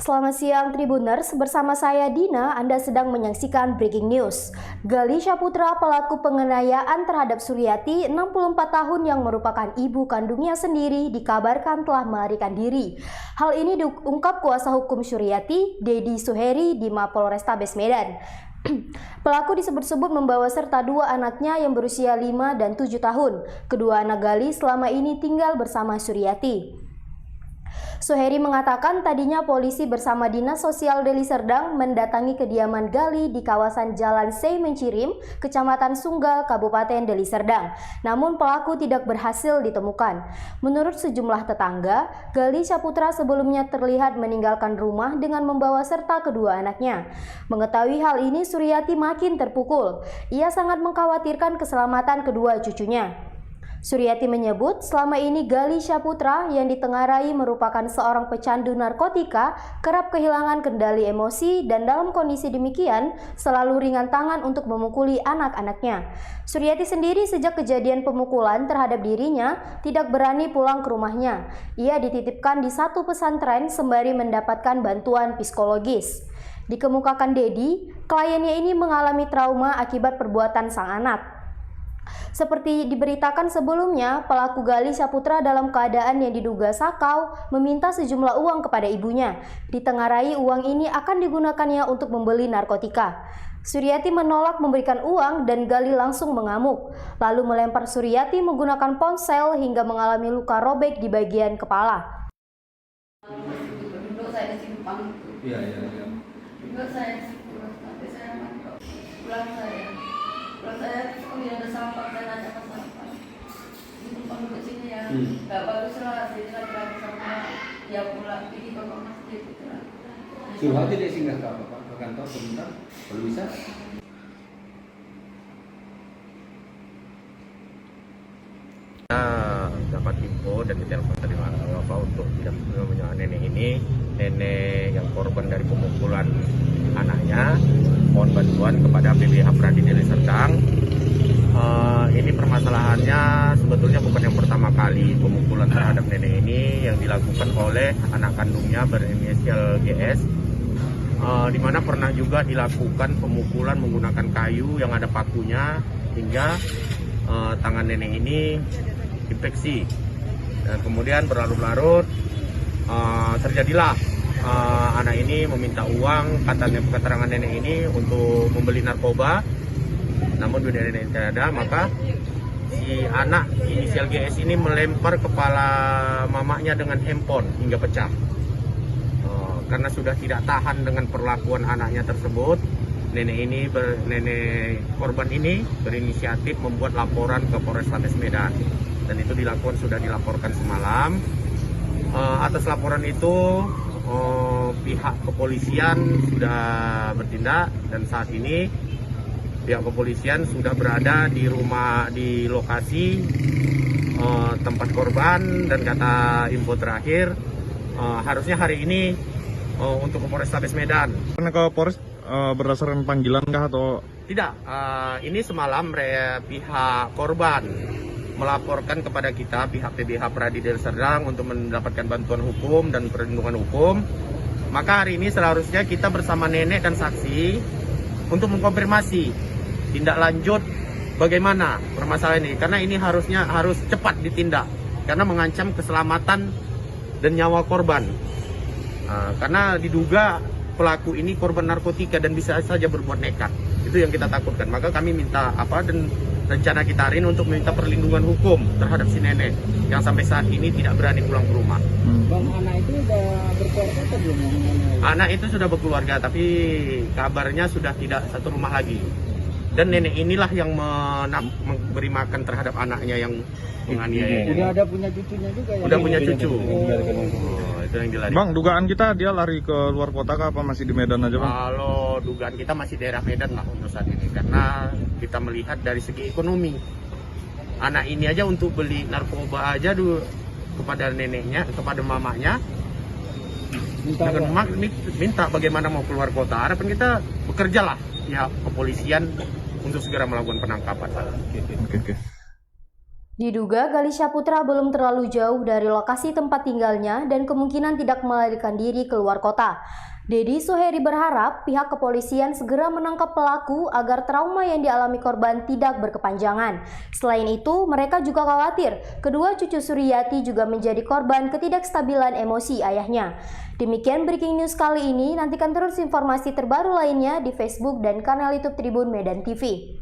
Selamat siang Tribuners, bersama saya Dina, Anda sedang menyaksikan Breaking News. Gali Syaputra, pelaku penganiayaan terhadap Suryati, 64 tahun yang merupakan ibu kandungnya sendiri, dikabarkan telah melarikan diri. Hal ini diungkap kuasa hukum Suryati, Dedi Suheri, di Mapolrestabes Medan. Pelaku disebut-sebut membawa serta dua anaknya yang berusia 5 dan 7 tahun. Kedua anak Gali selama ini tinggal bersama Suryati. Suheri mengatakan tadinya polisi bersama Dinas Sosial Deli Serdang mendatangi kediaman Gali di kawasan Jalan Sei Mencirim, Kecamatan Sunggal, Kabupaten Deli Serdang. Namun pelaku tidak berhasil ditemukan. Menurut sejumlah tetangga, Gali Syaputra sebelumnya terlihat meninggalkan rumah dengan membawa serta kedua anaknya. Mengetahui hal ini, Suryati makin terpukul. Ia sangat mengkhawatirkan keselamatan kedua cucunya. Suryati menyebut selama ini Gali Syaputra yang ditengarai merupakan seorang pecandu narkotika kerap kehilangan kendali emosi dan dalam kondisi demikian selalu ringan tangan untuk memukuli anak-anaknya. Suryati sendiri sejak kejadian pemukulan terhadap dirinya tidak berani pulang ke rumahnya. Ia dititipkan di satu pesantren sembari mendapatkan bantuan psikologis. Dikemukakan Dedi, kliennya ini mengalami trauma akibat perbuatan sang anak. Seperti diberitakan sebelumnya, pelaku Gali Syaputra dalam keadaan yang diduga sakau meminta sejumlah uang kepada ibunya. Ditengarai uang ini akan digunakannya untuk membeli narkotika. Suryati menolak memberikan uang dan Gali langsung mengamuk, lalu melempar Suryati menggunakan ponsel hingga mengalami luka robek di bagian kepala. Duduk saya simpang. Iya. Duduk saya simpang sampai saya mantap. Pulang saya ada sampah dan ada sampah. Ditumpang duduk sini ya. Gak bagus lah, jadi lagi sama ya pulang pergi ke masjid gitu lah. Suruh aja dia singgah ke apa Pak? Ke kantor sebentar, kalau bisa. Kita dapat info dan ditelepon tadi Bapak untuk tidak menyuruh nenek ini, nenek yang korban dari pemukulan anaknya, mohon bantuan kepada PBH Pradi Deli Serdang. Ini permasalahannya sebetulnya bukan yang pertama kali pemukulan terhadap nenek ini yang dilakukan oleh anak kandungnya berinisial GS, di mana pernah juga dilakukan pemukulan menggunakan kayu yang ada pakunya hingga tangan nenek ini infeksi. Dan kemudian berlarut-larut terjadilah anak ini meminta uang, katanya keterangan nenek ini untuk membeli narkoba. Namun duit nenek tidak ada, maka si anak inisial GS ini melempar kepala mamanya dengan handphone hingga pecah. Karena sudah tidak tahan dengan perlakuan anaknya tersebut, nenek korban ini berinisiatif membuat laporan ke Polrestabes Medan, dan itu sudah dilaporkan semalam. Atas laporan itu pihak kepolisian sudah bertindak, dan saat ini pihak kepolisian sudah berada di lokasi tempat korban, dan kata info terakhir harusnya hari ini untuk ke Polrestabes Medan. Karena ke Polres berdasarkan panggilan kah atau tidak? Ini semalam pihak korban melaporkan kepada kita pihak PBH Pradi Deli Serdang untuk mendapatkan bantuan hukum dan perlindungan hukum. Maka hari ini seharusnya kita bersama nenek dan saksi untuk mengkonfirmasi tindak lanjut bagaimana permasalahan ini, karena ini harus cepat ditindak karena mengancam keselamatan dan nyawa korban. Karena diduga pelaku ini korban narkotika dan bisa saja berbuat nekat. Itu yang kita takutkan. Maka kami minta dan rencana kita hari ini untuk minta perlindungan hukum terhadap si nenek yang sampai saat ini tidak berani pulang ke rumah. Bang, anak itu sudah berkeluarga atau belum? Anak itu sudah berkeluarga, tapi kabarnya sudah tidak satu rumah lagi. Dan nenek inilah yang memberi makan terhadap anaknya yang menganiaya. Sudah ada punya cucunya juga ya? Udah punya cucu. Itu yang dilari. Bang, dugaan kita dia lari ke luar kota kah apa masih di Medan aja Bang? Kalau dugaan kita masih daerah Medan lah untuk saat ini, karena kita melihat dari segi ekonomi. Anak ini aja untuk beli narkoba aja dulu kepada neneknya, kepada mamanya. Minta bagaimana mau keluar kota. Harapan kita bekerja lah pihak kepolisian untuk segera melakukan penangkapan. Oke. Diduga Gali Syaputra belum terlalu jauh dari lokasi tempat tinggalnya dan kemungkinan tidak melarikan diri keluar kota. Dedi Suheri berharap pihak kepolisian segera menangkap pelaku agar trauma yang dialami korban tidak berkepanjangan. Selain itu, mereka juga khawatir kedua cucu Suryati juga menjadi korban ketidakstabilan emosi ayahnya. Demikian breaking news kali ini, nantikan terus informasi terbaru lainnya di Facebook dan kanal YouTube Tribun Medan TV.